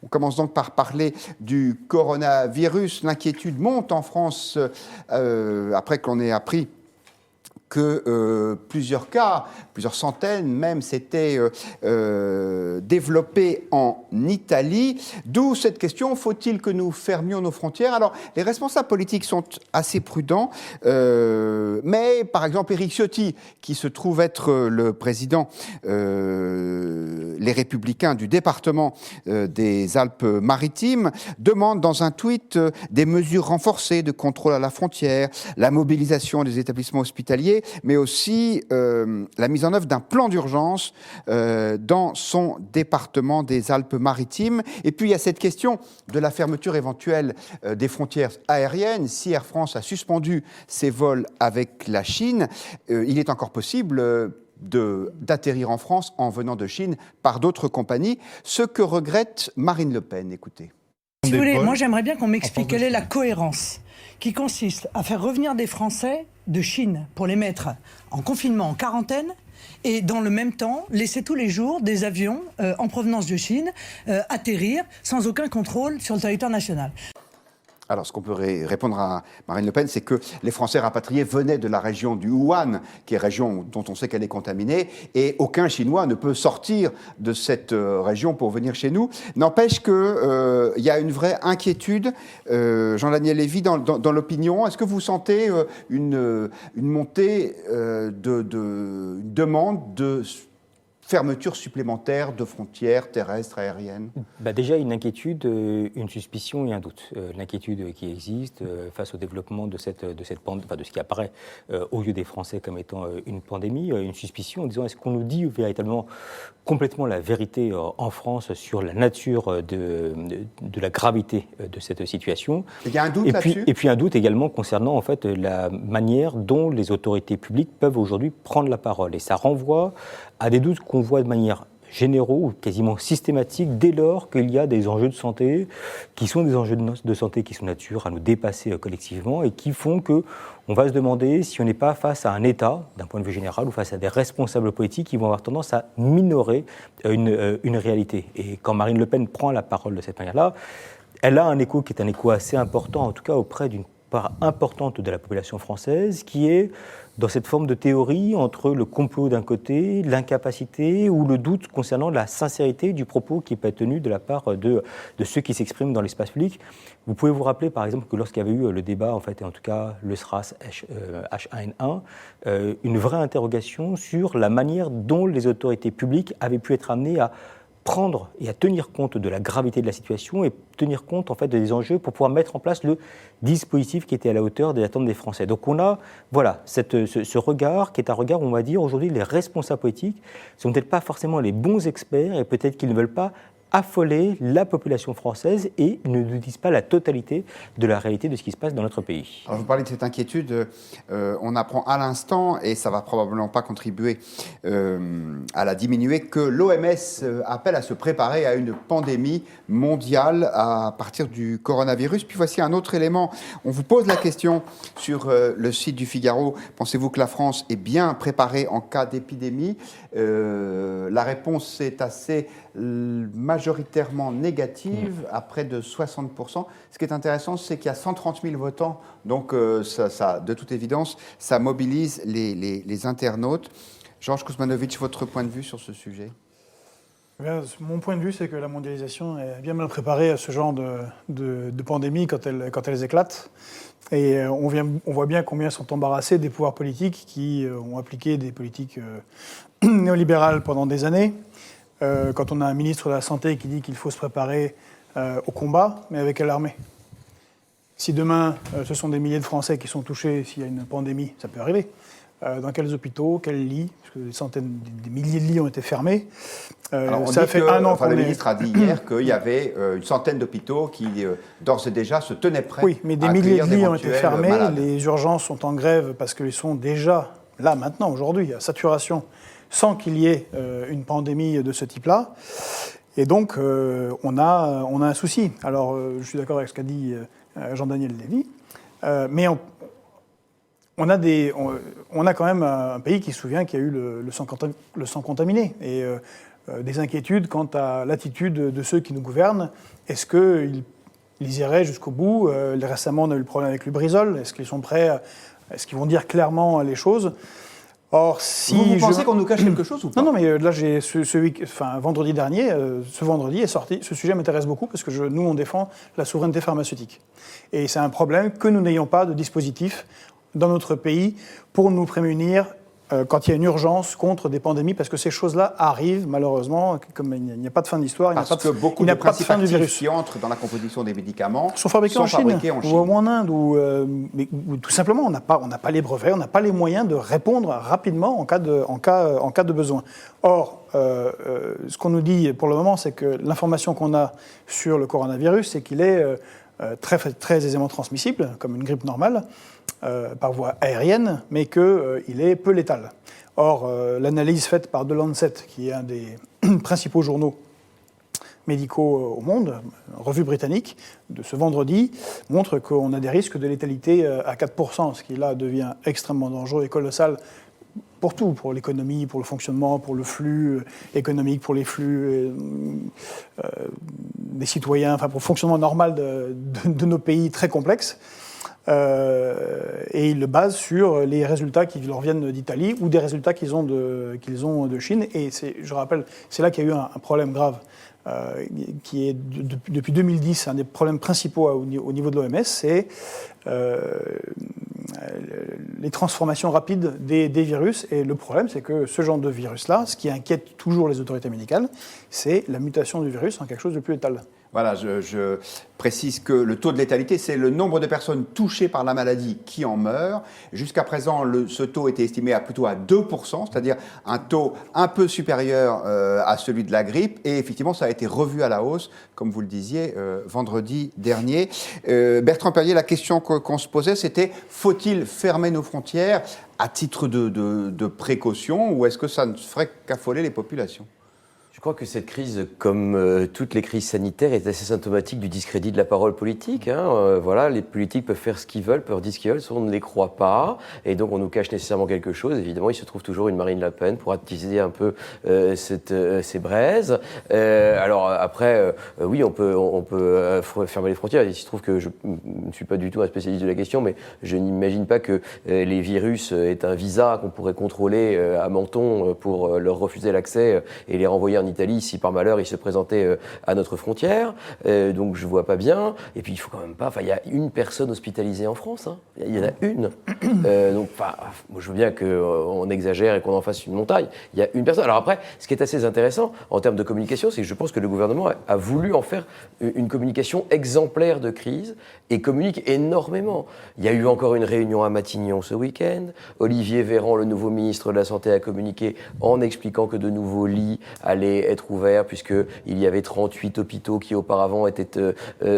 On commence donc par parler du coronavirus. L'inquiétude monte en France après qu'on ait appris que plusieurs cas, plusieurs centaines même, s'étaient développés en Italie. D'où cette question, faut-il que nous fermions nos frontières? Alors, les responsables politiques sont assez prudents, mais par exemple, Éric Ciotti, qui se trouve être le président Les Républicains du département des Alpes-Maritimes, demande dans un tweet des mesures renforcées de contrôle à la frontière, la mobilisation des établissements hospitaliers, mais aussi la mise en œuvre d'un plan d'urgence dans son département des Alpes-Maritimes. Et puis il y a cette question de la fermeture éventuelle des frontières aériennes. Si Air France a suspendu ses vols avec la Chine, il est encore possible d'atterrir en France en venant de Chine par d'autres compagnies, ce que regrette Marine Le Pen. Écoutez. Si vous voulez, moi j'aimerais bien qu'on m'explique quelle est la cohérence qui consiste à faire revenir des Français de Chine pour les mettre en confinement, en quarantaine, et dans le même temps, laisser tous les jours des avions en provenance de Chine atterrir sans aucun contrôle sur le territoire national. Alors, ce qu'on peut répondre à Marine Le Pen, c'est que les Français rapatriés venaient de la région du Wuhan, qui est région dont on sait qu'elle est contaminée, et aucun Chinois ne peut sortir de cette région pour venir chez nous. N'empêche qu'il y a une vraie inquiétude, Jean-Daniel Lévy, dans l'opinion. Est-ce que vous sentez une montée une demande de fermeture supplémentaire de frontières terrestres, aériennes? Déjà, une inquiétude, une suspicion et un doute. L'inquiétude qui existe face au développement de cette pandémie, de ce qui apparaît aux yeux des Français comme étant une pandémie, une suspicion en disant est-ce qu'on nous dit véritablement complètement la vérité en France sur la nature de la gravité de cette situation. Il y a un doute là-dessus. Et puis un doute également concernant en fait la manière dont les autorités publiques peuvent aujourd'hui prendre la parole. Et ça renvoie à des doutes qu'on voit de manière généraux ou quasiment systématiques dès lors qu'il y a des enjeux de santé qui sont des enjeux de santé qui sont nature à nous dépasser collectivement et qui font que on va se demander si on n'est pas face à un État, d'un point de vue général, ou face à des responsables politiques qui vont avoir tendance à minorer une réalité. Et quand Marine Le Pen prend la parole de cette manière-là, elle a un écho qui est un écho assez important, en tout cas auprès d'une part importante de la population française, qui est dans cette forme de théorie entre le complot d'un côté, l'incapacité ou le doute concernant la sincérité du propos qui peut être tenu de la part de ceux qui s'expriment dans l'espace public. Vous pouvez vous rappeler par exemple que lorsqu'il y avait eu le débat, en fait, et en tout cas le SRAS H1N1, une vraie interrogation sur la manière dont les autorités publiques avaient pu être amenées à prendre et à tenir compte de la gravité de la situation et tenir compte en fait des enjeux pour pouvoir mettre en place le dispositif qui était à la hauteur des attentes des Français. Donc on a ce regard qui est un regard où on va dire aujourd'hui les responsables politiques ne sont peut-être pas forcément les bons experts et peut-être qu'ils ne veulent pas affoler la population française et ne nous disent pas la totalité de la réalité de ce qui se passe dans notre pays. Alors vous parlez de cette inquiétude, on apprend à l'instant, et ça ne va probablement pas contribuer à la diminuer, que l'OMS appelle à se préparer à une pandémie mondiale à partir du coronavirus. Puis voici un autre élément. On vous pose la question sur le site du Figaro. Pensez-vous que la France est bien préparée en cas d'épidémie? La réponse est assez majoritairement négative, à près de 60%. Ce qui est intéressant, c'est qu'il y a 130 000 votants, donc ça, de toute évidence, ça mobilise les internautes. Georges Kuzmanovic, votre point de vue sur ce sujet? Mon point de vue, c'est que la mondialisation est bien mal préparée à ce genre de pandémie quand elles éclatent. Et on voit bien combien sont embarrassés des pouvoirs politiques qui ont appliqué des politiques néolibérales pendant des années. Quand on a un ministre de la Santé qui dit qu'il faut se préparer au combat, mais avec quelle armée? Si demain, ce sont des milliers de Français qui sont touchés, s'il y a une pandémie, ça peut arriver. Dans quels hôpitaux, quels lits? Parce que des centaines, des milliers de lits ont été fermés. Alors ça fait un an le ministre a dit hier qu'il y avait une centaine d'hôpitaux qui, d'ores et déjà, se tenaient prêts. Oui, mais des milliers de lits ont été fermés. Malades. Les urgences sont en grève parce qu'ils sont déjà, là, maintenant, aujourd'hui, à saturation, sans qu'il y ait une pandémie de ce type-là. Et donc, on a un souci. Alors, je suis d'accord avec ce qu'a dit Jean-Daniel Lévy, mais on a quand même un pays qui se souvient qu'il y a eu le sang contaminé. Et des inquiétudes quant à l'attitude de ceux qui nous gouvernent. Est-ce qu'ils iraient jusqu'au bout? Récemment, on a eu le problème avec Lubrizol. Est-ce qu'ils sont prêts? Est-ce qu'ils vont dire clairement les choses? Or, si vous pensez qu'on nous cache quelque chose ou pas? Non, mais là, vendredi dernier, ce vendredi est sorti. Ce sujet m'intéresse beaucoup parce que nous, on défend la souveraineté pharmaceutique. Et c'est un problème que nous n'ayons pas de dispositif dans notre pays pour nous prémunir quand il y a une urgence contre des pandémies, parce que ces choses-là arrivent, malheureusement, comme il n'y a pas de fin de l'histoire, il n'y a pas de, beaucoup de principes actifs qui entrent dans la composition des médicaments sont fabriqués en Chine ou en Inde, ou tout simplement, on n'a pas les brevets, on n'a pas les moyens de répondre rapidement en cas de besoin. Or, ce qu'on nous dit pour le moment, c'est que l'information qu'on a sur le coronavirus, c'est qu'il est très, très aisément transmissible, comme une grippe normale, par voie aérienne, mais qu'il est peu létal. Or, l'analyse faite par The Lancet, qui est un des principaux journaux médicaux au monde, revue britannique, de ce vendredi, montre qu'on a des risques de létalité à 4%, ce qui là devient extrêmement dangereux et colossal pour tout, pour l'économie, pour le fonctionnement, pour le flux économique, pour les flux des citoyens, enfin pour le fonctionnement normal de nos pays très complexes. Et ils le basent sur les résultats qui leur viennent d'Italie ou des résultats qu'ils ont de Chine. Et je rappelle, c'est là qu'il y a eu un problème grave, qui est depuis 2010 un des problèmes principaux au niveau de l'OMS, c'est les transformations rapides des virus. Et le problème, c'est que ce genre de virus-là, ce qui inquiète toujours les autorités médicales, c'est la mutation du virus en quelque chose de plus létal. Voilà, je précise que le taux de létalité, c'est le nombre de personnes touchées par la maladie qui en meurent. Jusqu'à présent, ce taux était estimé plutôt à 2%, c'est-à-dire un taux un peu supérieur à celui de la grippe. Et effectivement, ça a été revu à la hausse, comme vous le disiez, vendredi dernier. Bertrand Perrier, la question qu'on se posait, c'était faut-il fermer nos frontières à titre de précaution, ou est-ce que ça ne ferait qu'affoler les populations ? Je crois que cette crise, comme toutes les crises sanitaires, est assez symptomatique du discrédit de la parole politique. Voilà, les politiques peuvent faire ce qu'ils veulent, peuvent dire ce qu'ils veulent, on ne les croit pas, et donc on nous cache nécessairement quelque chose. Évidemment, il se trouve toujours une Marine Le Pen pour attiser un peu ces braises. Alors après, oui, on peut fermer les frontières. Il se trouve que je ne suis pas du tout un spécialiste de la question, mais je n'imagine pas que les virus aient un visa qu'on pourrait contrôler à Menton pour leur refuser l'accès et les renvoyer en Italie si par malheur ils se présentaient à notre frontière. Donc je vois pas bien. Et puis il faut quand même pas. Enfin, il y a une personne hospitalisée en France. Hein. Il y en a une. Donc, moi je veux bien qu'on exagère et qu'on en fasse une montagne. Il y a une personne. Alors après, ce qui est assez intéressant en termes de communication, c'est que je pense que le gouvernement a voulu en faire une communication exemplaire de crise et communique énormément. Il y a eu encore une réunion à Matignon ce week-end. Olivier Véran, le nouveau ministre de la Santé, a communiqué en expliquant que de nouveaux lits allaient être ouverts puisqu'il y avait 38 hôpitaux qui auparavant étaient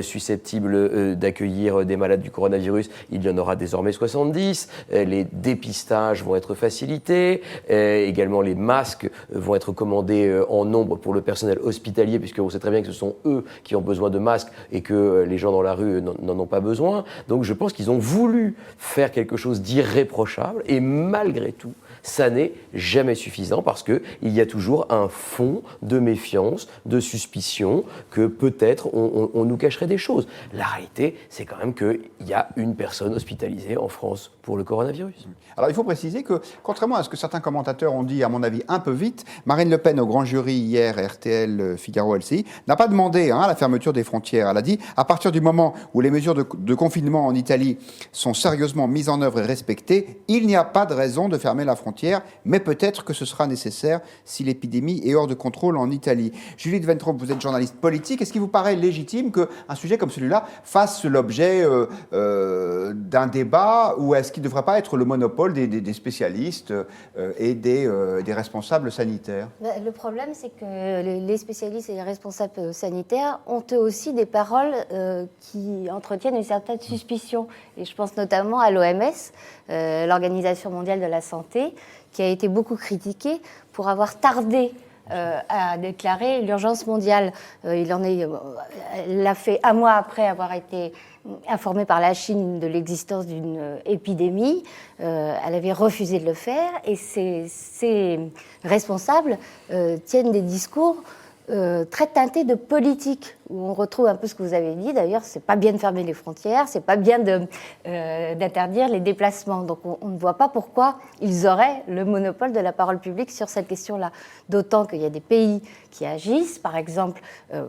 susceptibles d'accueillir des malades du coronavirus. Il y en aura désormais 70. Les dépistages vont être facilités. Également, les masques vont être commandés en nombre pour le personnel hospitalier puisqu'on sait très bien que ce sont eux qui ont besoin de masques et que les gens dans la rue n'en ont pas besoin. Donc je pense qu'ils ont voulu faire quelque chose d'irréprochable et malgré tout, ça n'est jamais suffisant parce qu'il y a toujours un fond de méfiance, de suspicion que peut-être on nous cacherait des choses. La réalité, c'est quand même qu'il y a une personne hospitalisée en France pour le coronavirus. Alors il faut préciser que, contrairement à ce que certains commentateurs ont dit, à mon avis, un peu vite, Marine Le Pen au grand jury hier, RTL, Figaro, LCI, n'a pas demandé la fermeture des frontières. Elle a dit, à partir du moment où les mesures de confinement en Italie sont sérieusement mises en œuvre et respectées, il n'y a pas de raison de fermer la frontière, mais peut-être que ce sera nécessaire si l'épidémie est hors de contrôle en Italie. Julie de Wentrop, vous êtes journaliste politique. Est-ce qu'il vous paraît légitime qu'un sujet comme celui-là fasse l'objet d'un débat, ou est-ce qu'il ne devrait pas être le monopole des spécialistes et des responsables sanitaires ? Le problème, c'est que les spécialistes et les responsables sanitaires ont eux aussi des paroles qui entretiennent une certaine suspicion. Et je pense notamment à l'OMS, l'Organisation mondiale de la santé, qui a été beaucoup critiquée pour avoir tardé a déclaré l'urgence mondiale. Elle l'a fait un mois après avoir été informée par la Chine de l'existence d'une épidémie. Elle avait refusé de le faire et ses responsables tiennent des discours très teintés de politique, où on retrouve un peu ce que vous avez dit. D'ailleurs, c'est pas bien de fermer les frontières, c'est pas bien d'interdire les déplacements. Donc on ne voit pas pourquoi ils auraient le monopole de la parole publique sur cette question-là. D'autant qu'il y a des pays qui agissent, par exemple,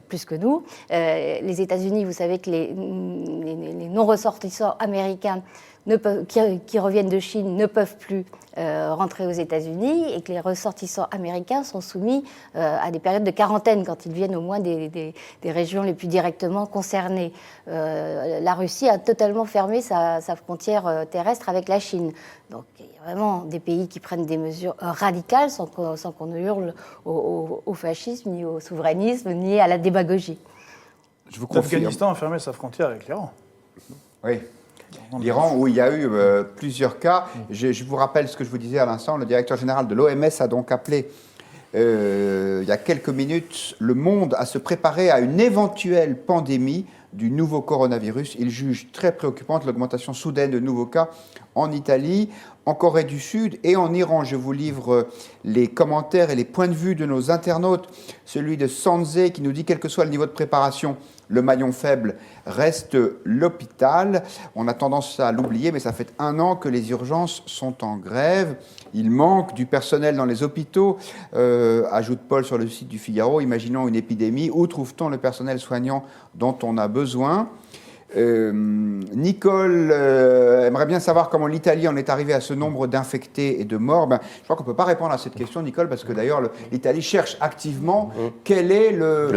plus que nous. Les États-Unis, vous savez que les non-ressortissants américains qui reviennent de Chine ne peuvent plus rentrer aux États-Unis et que les ressortissants américains sont soumis à des périodes de quarantaine quand ils viennent au moins des régions les plus directement concernées. La Russie a totalement fermé sa frontière terrestre avec la Chine. Donc il y a vraiment des pays qui prennent des mesures radicales sans qu'on ne hurle au fascisme, ni au souverainisme, ni à la démagogie. Je vous confirme. L'Afghanistan a fermé sa frontière avec l'Iran. Oui. L'Iran, où il y a eu plusieurs cas. Je vous rappelle ce que je vous disais à l'instant. Le directeur général de l'OMS a donc appelé, il y a quelques minutes, le monde à se préparer à une éventuelle pandémie du nouveau coronavirus. Il juge très préoccupante l'augmentation soudaine de nouveaux cas en Italie, en Corée du Sud et en Iran. Je vous livre les commentaires et les points de vue de nos internautes. Celui de Sanzé qui nous dit, quel que soit le niveau de préparation, le maillon faible reste l'hôpital. On a tendance à l'oublier, mais ça fait 1 an que les urgences sont en grève. Il manque du personnel dans les hôpitaux, ajoute Paul sur le site du Figaro. Imaginons une épidémie. Où trouve-t-on le personnel soignant dont on a besoin ? Nicole aimerait bien savoir comment l'Italie en est arrivée à ce nombre d'infectés et de morts. Je crois qu'on ne peut pas répondre à cette question, Nicole, parce que d'ailleurs l'Italie cherche activement quel est le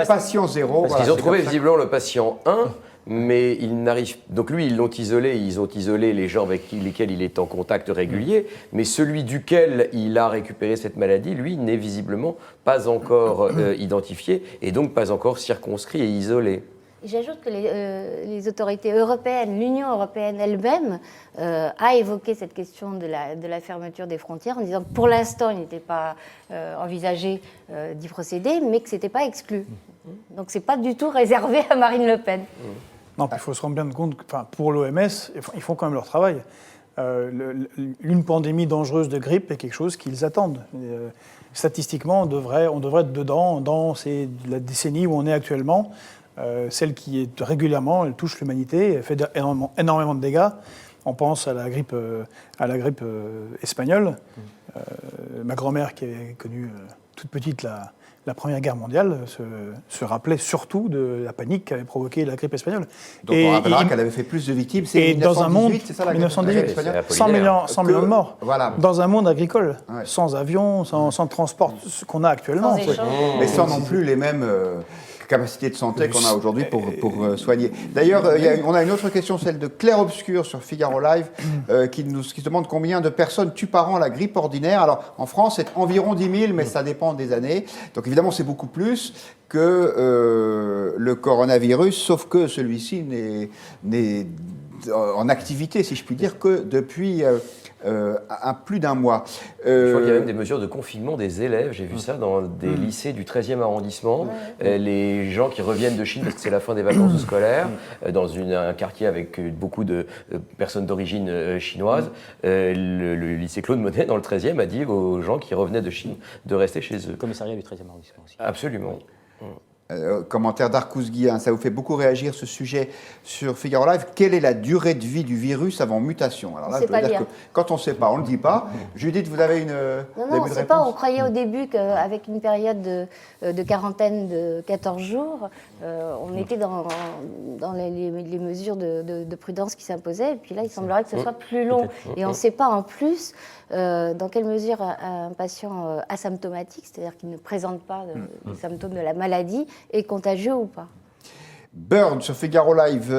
patient zéro. Parce qu'ils ont trouvé visiblement le patient 1, mais ils n'arrivent. Donc lui, ils ont isolé les gens avec lesquels il est en contact régulier, mais celui duquel il a récupéré cette maladie, lui, n'est visiblement pas encore identifié et donc pas encore circonscrit et isolé. J'ajoute que les autorités européennes, l'Union européenne elle-même, a évoqué cette question de la fermeture des frontières en disant que pour l'instant, il n'était pas envisagé d'y procéder, mais que ce n'était pas exclu. Donc ce n'est pas du tout réservé à Marine Le Pen. Non, puis il faut se rendre bien compte que pour l'OMS, ils font quand même leur travail. Une pandémie dangereuse de grippe est quelque chose qu'ils attendent. Statistiquement, on devrait être dedans dans la décennie où on est actuellement. Celle qui est régulièrement, elle touche l'humanité, elle fait énormément de dégâts. On pense à la grippe espagnole. Ma grand-mère, qui avait connu toute petite la Première Guerre mondiale, se rappelait surtout de la panique qu'avait provoquée la grippe espagnole. Donc on rappellera qu'elle avait fait plus de victimes. C'est 1918, c'est ça la grippe espagnole ? 100 millions de morts. Voilà. Dans un monde agricole, sans avion, sans transport, ce qu'on a actuellement. Mais sans non plus les mêmes capacités de santé qu'on a aujourd'hui pour soigner. D'ailleurs, on a une autre question, celle de Claire Obscur sur Figaro Live, qui se demande combien de personnes tuent par an la grippe ordinaire. Alors, en France, c'est environ 10 000, mais ça dépend des années. Donc, évidemment, c'est beaucoup plus que le coronavirus, sauf que celui-ci n'est en activité, si je puis dire, que depuis plus d'1 mois. Je crois qu'il y a même des mesures de confinement des élèves. J'ai vu ça dans des lycées du 13e arrondissement. Les gens qui reviennent de Chine, parce que c'est la fin des vacances scolaires, dans un quartier avec beaucoup de personnes d'origine chinoise, le lycée Claude Monet, dans le 13e, a dit aux gens qui revenaient de Chine de rester chez eux. Le commissariat du 13e arrondissement aussi. Absolument. Oui. Commentaire d'Arkouzgui, ça vous fait beaucoup réagir ce sujet sur Figaro Live. Quelle est la durée de vie du virus avant mutation ? Alors là, je dois dire que quand on ne sait pas, on ne le dit pas. Judith, vous avez une Non, on ne sait pas. On croyait au début qu'avec une période de quarantaine de 14 jours, on était dans les mesures de prudence qui s'imposaient. Et puis là, il semblerait que ce soit plus long. Et on ne sait pas en plus dans quelle mesure un patient asymptomatique, c'est-à-dire qui ne présente pas les symptômes de la maladie, est contagieux ou pas. Burn sur Figaro Live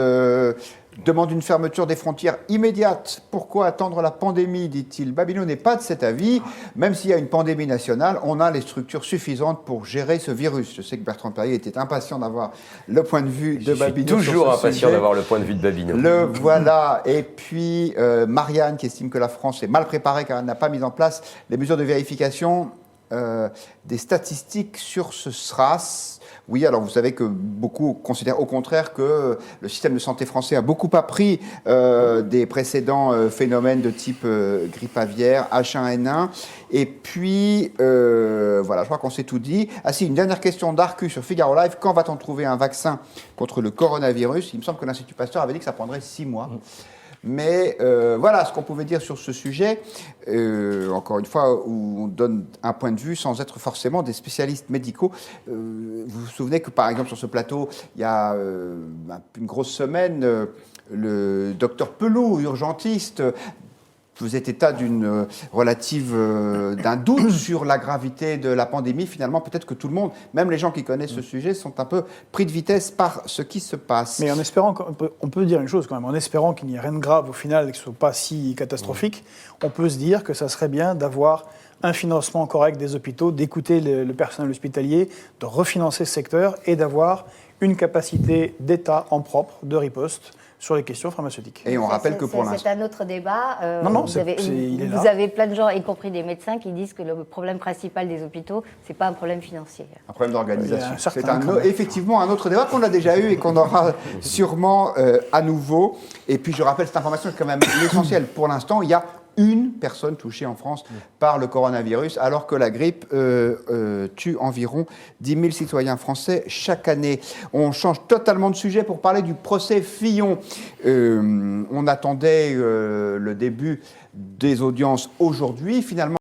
demande une fermeture des frontières immédiate. Pourquoi attendre la pandémie, dit-il. Babineau n'est pas de cet avis. Même s'il y a une pandémie nationale, on a les structures suffisantes pour gérer ce virus. Je sais que Bertrand Perrier était impatient d'avoir le point de vue de Babineau. Je suis toujours impatient d'avoir le point de vue de Babineau. Le voilà. Et puis Marianne qui estime que la France est mal préparée car elle n'a pas mis en place les mesures de vérification. des statistiques sur ce SRAS. Oui, alors vous savez que beaucoup considèrent au contraire que le système de santé français a beaucoup appris des précédents phénomènes de type grippe aviaire, H1N1. Et puis, voilà, je crois qu'on s'est tout dit. Ah si, une dernière question d'Arcus sur Figaro Live. Quand va-t-on trouver un vaccin contre le coronavirus? Il me semble que l'Institut Pasteur avait dit que ça prendrait 6 mois. Mais voilà ce qu'on pouvait dire sur ce sujet, encore une fois, où on donne un point de vue sans être forcément des spécialistes médicaux. Vous vous souvenez que, par exemple, sur ce plateau, il y a une grosse semaine, le docteur Pelou, urgentiste, faisait état d'une d'un doute sur la gravité de la pandémie. Finalement, peut-être que tout le monde, même les gens qui connaissent ce sujet, sont un peu pris de vitesse par ce qui se passe. Mais en espérant, on peut dire une chose quand même, en espérant qu'il n'y ait rien de grave au final, que ce ne soit pas si catastrophique, on peut se dire que ça serait bien d'avoir un financement correct des hôpitaux, d'écouter le personnel hospitalier, de refinancer ce secteur et d'avoir une capacité d'État en propre de riposte sur les questions pharmaceutiques. Et on rappelle que pour l'instant... C'est un autre débat. Non, vous avez plein de gens, y compris des médecins, qui disent que le problème principal des hôpitaux, ce n'est pas un problème financier. Un problème d'organisation. C'est effectivement un autre débat qu'on a déjà eu et qu'on aura sûrement à nouveau. Et puis je rappelle cette information, c'est quand même l'essentiel. Pour l'instant, il y a une personne touchée en France par le coronavirus, alors que la grippe tue environ 10 000 citoyens français chaque année. On change totalement de sujet pour parler du procès Fillon. On attendait le début des audiences aujourd'hui. Finalement,